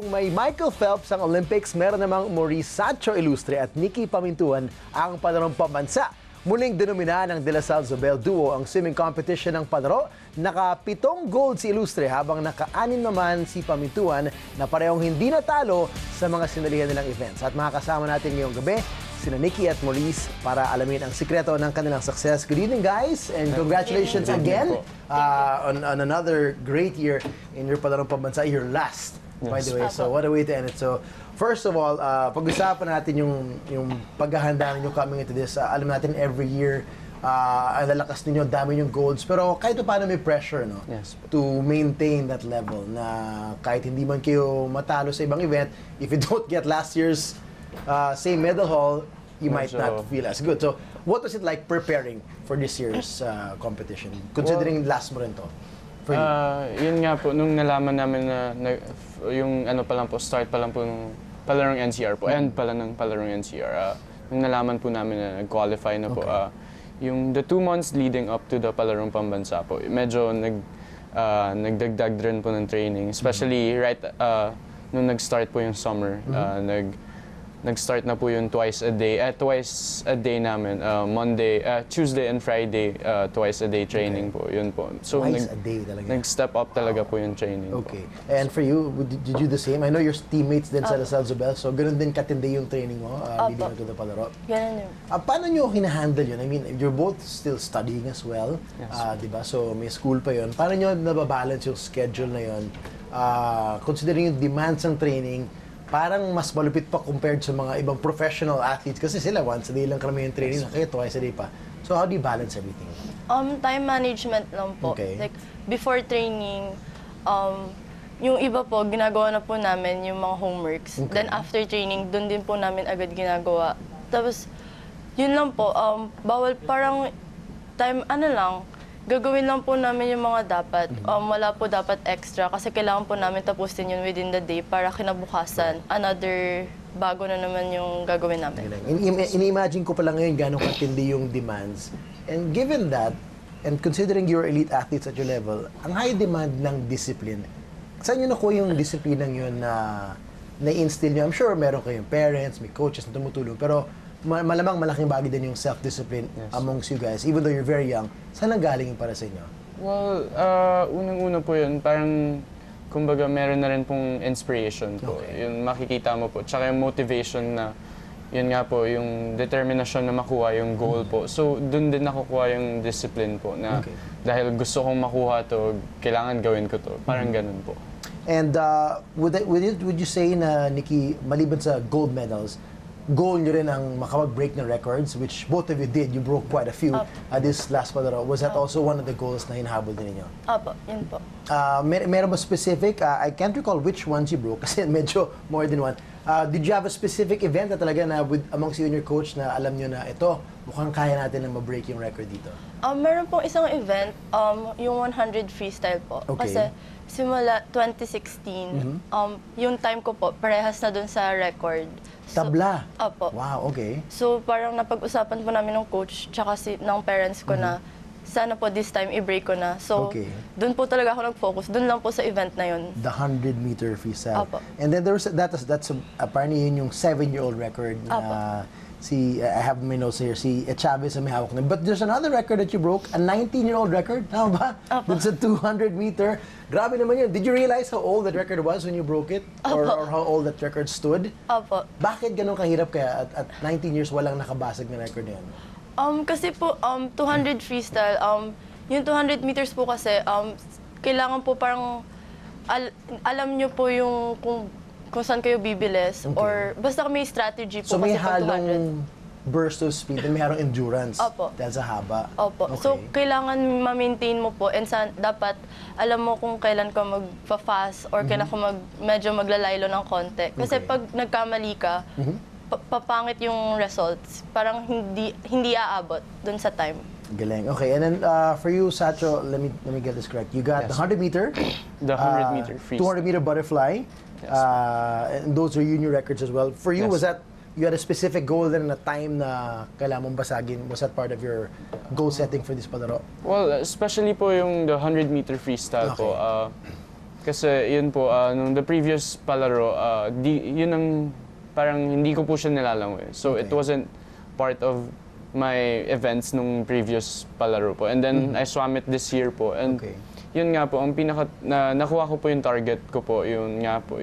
Kung may Michael Phelps ang Olympics, meron namang Maurice Sacho Ilustre at Nikki Pamintuan ang Palarong Pambansa. Muling denomina ng DLSZ duo ang swimming competition ng palaro. Naka-7 gold si Ilustre habang naka-6 naman si Pamintuan na parehong hindi natalo sa mga sinalihan nilang events. At makakasama natin ngayong gabi sina Nikki at Maurice para alamin ang sikreto ng kanilang success. Good evening, guys, and congratulations again on another great year in your Palarong Pambansa, your last, by the way. So what a way to end it. So first of all, pag-usapan natin yung paghahanda ninyo coming into this. Alam natin every year, ang lalakas ninyo, dami yung golds. Pero kahit paano may pressure, no? Yes. To maintain that level na kahit hindi man kayo matalo sa ibang event, if you don't get last year's same medal haul, you might not feel as good. So what was it like preparing for this year's competition? Considering last mo rin to. For you. Yun nga po, nung nalaman namin na yung ano pa lang po, start pa lang po ng Palarong NCR po, end pala ng Palarong NCR, nung nalaman po namin na nag-qualify na po, yung the 2 months leading up to the Palarong Pambansa po, medyo nagdagdag rin po ng training, especially right nung nag-start po yung summer, nag-start na po yung twice a day namin, Tuesday and Friday, twice a day training po, yun po. So Twice a day talaga? Nag-step up talaga po yung training Okay. po. And for you, did you do the same? I know your teammates din sa Lasal Zobel, so ganun din katindi yung training mo leading up to the palaro. Ganun yun. Paano nyo hinahandle yun? I mean, you're both still studying as well, Yes. diba? So may school pa yun. Paano nyo nababalance yung schedule na yun? Considering yung demands ng training, parang mas malupit pa compared sa mga ibang professional athletes kasi sila once a day lang karamihan yung training, kayo twice a day pa. So how do you balance everything? Time management lang po. Okay. Like, before training, yung iba po, ginagawa na po namin yung mga homeworks. Okay. Then after training, dun din po namin agad ginagawa. Tapos, yun lang po, bawal parang gagawin lang po namin yung mga dapat. Wala po dapat extra kasi kailangan po namin tapusin yun within the day para kinabukasan, another bago na naman yung gagawin namin. Ini-imagine ko pala ngayon gano'ng katindi yung demands. And given that, and considering you're elite athletes at your level, ang high demand ng discipline, saan nyo nakuha yung disiplinang yun na na-instill nyo? I'm sure meron kayong parents, may coaches na tumutulong, pero malamang malaking bagay din yung self-discipline amongst you guys. Even though you're very young, saan ang galing yung para sa inyo? Well, unang-una po yun, parang kumbaga meron na rin pong inspiration po. Okay. Yun makikita mo po. Tsaka yung motivation na, yun nga po, yung determinasyon na makuha yung goal po. So, dun din nakukuha yung discipline po na dahil gusto kong makuha to, kailangan gawin ko to. Parang ganun po. And would you say na, Nikki, maliban sa gold medals, goal nyo rin ang makapag-break ng records, which both of you did. You broke quite a few this last Palaro. Was that also one of the goals na hinahabol din ninyo? Opo, yun po. Meron ba specific? I can't recall which ones you broke kasi medyo more than one. Did you have a specific event na talaga na amongst you and your coach na alam nyo na ito, mukhang kaya natin na ma-break yung record dito? Meron pong isang event, yung 100 freestyle po. Okay. Kasi simula 2016, yung time ko po, parehas na dun sa record. Tabla? Opo. Wow, okay. So parang napag-usapan po namin ng coach tsaka ng parents ko na sana po this time i-break ko na. So dun po talaga ako nag-focus. Dun lang po sa event na yun. The 100-meter freestyle. Opo. And then that's apparently yun yung 7-year-old record na I have my notes here, si Chavez ang may hawak na. But there's another record that you broke, a 19-year-old record. Tama ba? Dun sa 200-meter. Grabe naman yun. Did you realize how old that record was when you broke it? Or how old that record stood? Opo. Bakit ganun kahirap kaya at 19 years walang nakabasag na record na yan? Kasi po, 200 freestyle, yung 200 meters po kasi, kailangan po parang alam nyo po yung kung saan kayo bibilis or basta may strategy po so, may kasi pag 200. halong burst of speed and may halong endurance dahil sa haba. Opo. Okay. So, kailangan ma-maintain mo po and dapat alam mo kung kailan ka mag-fast or kailan ka medyo maglalaylo ng konti. Kasi pag nagkamali ka, papangit yung results. Parang hindi aabot dun sa time. Galing. Okay, and then for you, Sacho, let me get this correct. You got the 100-meter, The 100-meter freestyle. 200-meter butterfly, and those are junior records as well. For you, was that you had a specific goal then na time na kailangan mong basagin? Was that part of your goal setting for this palaro? Well, especially po yung the 100-meter freestyle po. Kasi yun po, nung the previous palaro, yun ang parang hindi ko po siya nilalangoy. So it Okay. wasn't part of my events nung previous palaro po. And then I swam it this year po. And Okay. yun nga po, ang nakuha ko po yung target ko po, yun nga po,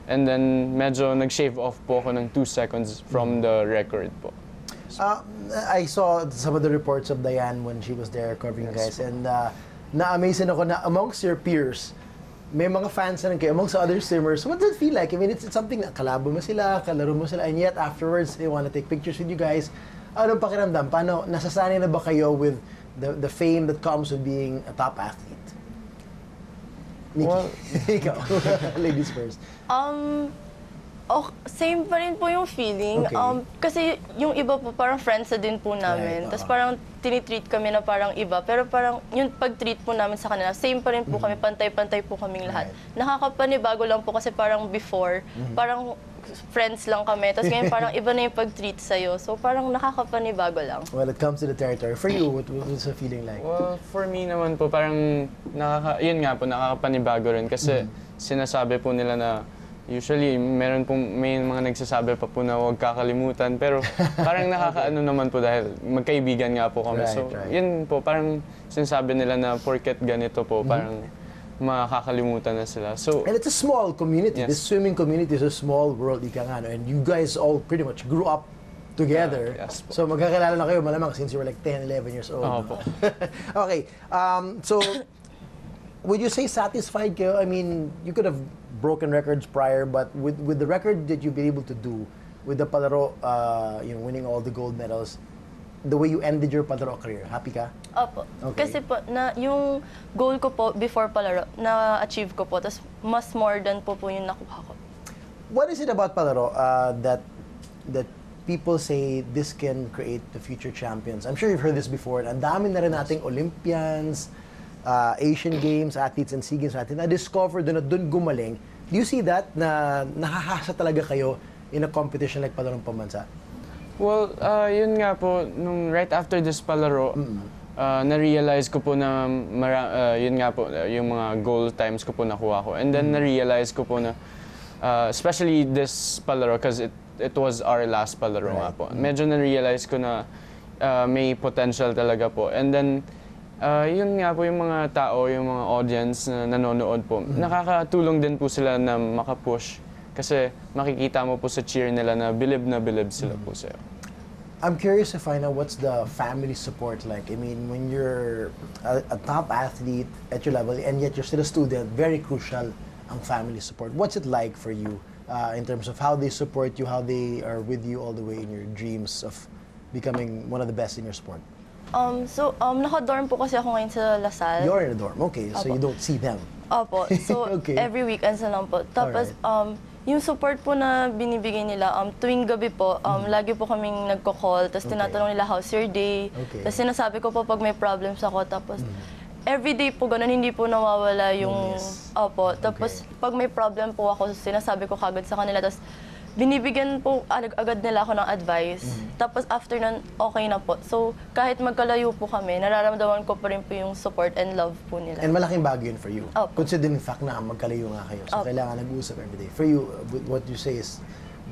and then medyo nag-shave off po ako ng 2 seconds from the record po. I saw some of the reports of Diane when she was there covering guys, and na-amaze din ako na amongst your peers, may mga fans na rin kayo, amongst other swimmers. What does it feel like? I mean, it's something na kalabo mo sila, kalaro mo sila, and yet afterwards, they want to take pictures with you guys. Anong pakiramdam? Paano, nasasanay na ba kayo with the fame that comes with being a top athlete? Nikki, Well, ikaw, ladies first. Same pa rin po yung feeling. Okay. Kasi yung iba po, parang friends na din po namin. Right, Tapos parang tinitreat kami na parang iba. Pero parang yung pag-treat po namin sa kanila, same pa rin po kami, pantay-pantay po kaming lahat. Right. Nakakapanibago lang po kasi parang before, parang friends lang kami. Tapos ngayon parang iba na yung pag-treat sa'yo. So parang nakakapanibago lang. Well, it comes to the territory. For you, what's the feeling like? Well, for me naman po, parang yun nga po, nakakapanibago rin kasi sinasabi po nila na usually may mga nagsasabi pa po na huwag kakalimutan, pero parang nakakaano naman po dahil magkaibigan nga po kami. Right, So right. yun po, parang sinasabi nila na porket ganito po, parang makakalimutan na sila. So And it's a small community. Yes. This swimming community is a small world, ika nga, no? And you guys all pretty much grew up together. Yes po. So magkakilala na kayo malamang since you were like 10, 11 years old. Oo no? po. Okay. So would you say satisfied kayo? I mean, you could have broken records prior, but with the record that you've been able to do, with the Palaro, winning all the gold medals, the way you ended your Palaro career, happy ka? Opo. Okay. Kasi po, yung goal ko po before Palaro, na-achieve ko po. Tapos mas more than po yung nakuha ko. What is it about Palaro that people say this can create the future champions? I'm sure you've heard this before. Ang dami na rin nating Olympians, Asian Games athletes and SEA Games athletes na-discover doon at doon gumaling. Do you see that na nakahasa talaga kayo in a competition like Palarong Pambansa? Well, yun nga po, nung right after this palaro, na-realize ko po na yun nga po, yung mga goal times ko po nakuha ko. And then na-realize ko po na, especially this palaro, because it was our last palaro nga po. Medyo na-realize ko na may potential talaga po. And then, yun nga po yung mga tao, yung mga audience na nanonood po, nakakatulong din po sila na makapush. Kasi makikita mo po sa cheer nila na bilib sila po sa'yo. I'm curious to find out what's the family support like. I mean, when you're a top athlete at your level and yet you're still a student, very crucial ang family support. What's it like for you in terms of how they support you, how they are with you all the way in your dreams of becoming one of the best in your sport? Naka-dorm po kasi ako ngayon sa Lasal. You're in a dorm, okay, so Opo. you don't see them. Opo. So, Okay. every weekends na lang po. Tapos, yung support po na binibigay nila, tuwing gabi po, lagi po kaming nagko-call, tapos tinatanong nila, how's your day? Okay. Tapos sinasabi ko po pag may problems ako, tapos everyday po ganun, hindi po nawawala yung... Yes. Opo. Tapos, pag may problem po ako, sinasabi ko kagad sa kanila, tapos binibigyan po agad nila ako ng advice. Tapos after nun, okay na po. So, kahit magkalayo po kami, nararamdaman ko pa rin po yung support and love po nila. And malaking bagay yun for you. Opo. Considering the fact na magkalayo nga kayo. So, Opo. kailangan nag-uusap everyday. For you, what you say is,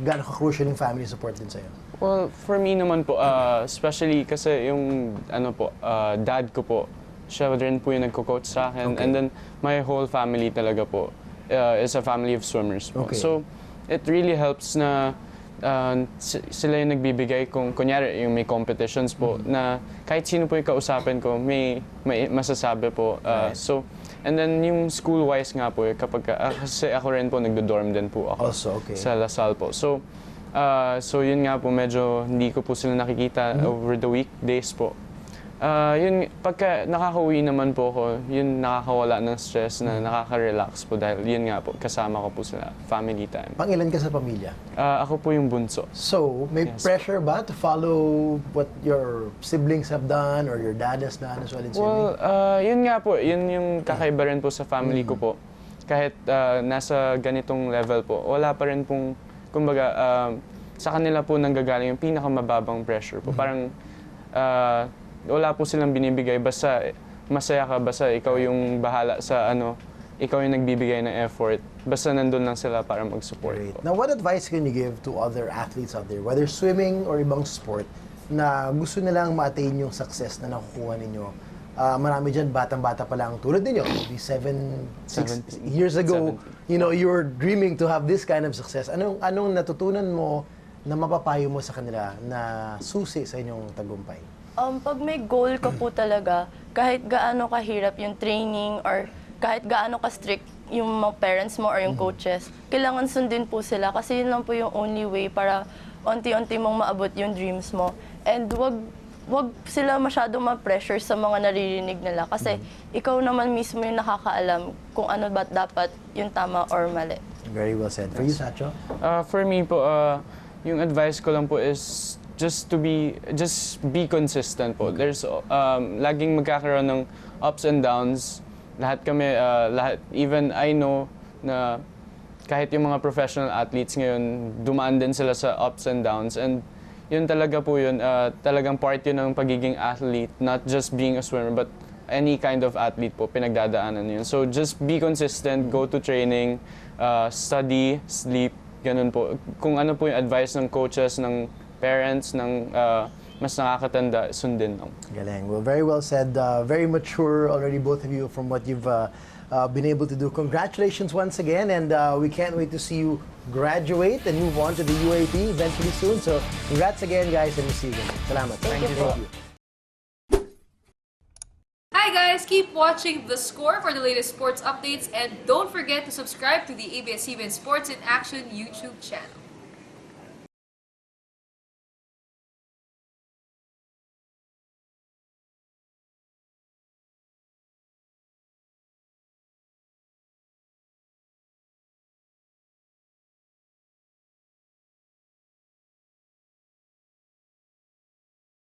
gaano ka-crucial yung family support din sa'yo? Well, for me naman po, especially kasi yung dad ko po, siya rin po yung nagko-coach sa akin. Okay. And then my whole family talaga po is a family of swimmers po. Okay. So it really helps na sila yung nagbibigay kung kunyari yung may competitions po na kahit sino po yung kausapin ko, may masasabi po. So, and then yung school-wise nga po, kapag kasi ako rin po nagdo-dorm din po ako Also, okay. sa Lasal po. So, yun nga po, medyo hindi ko po sila nakikita over the weekdays po. Yun, pagka nakakauwi naman po ako, yun nakakawala ng stress na nakaka-relax po dahil yun nga po, kasama ko po sila, family time. Pangilan ka sa pamilya? Ako po yung bunso. So, may Yes. pressure ba to follow what your siblings have done or your dad has done as well in swimming? Well, yun nga po, yun yung kakaiba rin po sa family ko po. Kahit nasa ganitong level po, wala pa rin pong, kumbaga, sa kanila po nanggagaling yung pinakamababang pressure po. Parang, wala po silang binibigay, basta masaya ka, basta ikaw yung bahala sa ikaw yung nagbibigay ng effort. Basta nandun lang sila para mag-support Great. po. Now, what advice can you give to other athletes out there, whether swimming or ibang sport, na gusto nilang ma-attain yung success na nakukuha ninyo? Marami dyan, batang-bata pa lang tulad ninyo. Maybe 6 years ago, 17. you were dreaming to have this kind of success. Anong natutunan mo na mapapayo mo sa kanila na susi sa inyong tagumpay? Pag may goal ka po talaga, kahit gaano kahirap yung training or kahit gaano ka-strict yung mga parents mo or yung coaches, kailangan sundin po sila kasi yun lang po yung only way para unti-unti mong maabot yung dreams mo. And wag sila masyadong ma-pressure sa mga naririnig nila kasi ikaw naman mismo yung nakakaalam kung ano ba dapat yung tama or mali. Very well said. For you, Sacho? For me po, yung advice ko lang po is just be consistent po. There's laging magkakaroon ng ups and downs. Lahat kami, even I know na kahit yung mga professional athletes ngayon, dumaan din sila sa ups and downs. And yun talaga po yun, talagang part yun ng pagiging athlete, not just being a swimmer, but any kind of athlete po, pinagdadaanan yun. So just be consistent, go to training, study, sleep, ganun po. Kung ano po yung advice ng coaches, ng parents, ng mas nakakatanda, sundin lang. Galing. Well, very well said. Very mature already, both of you, from what you've been able to do. Congratulations once again, and we can't wait to see you graduate and move on to the UAP eventually soon. So, congrats again, guys, and we'll see you again. Salamat. Thank you po. Hi guys, keep watching The Score for the latest sports updates, and don't forget to subscribe to the ABS-CBN Sports in Action YouTube channel.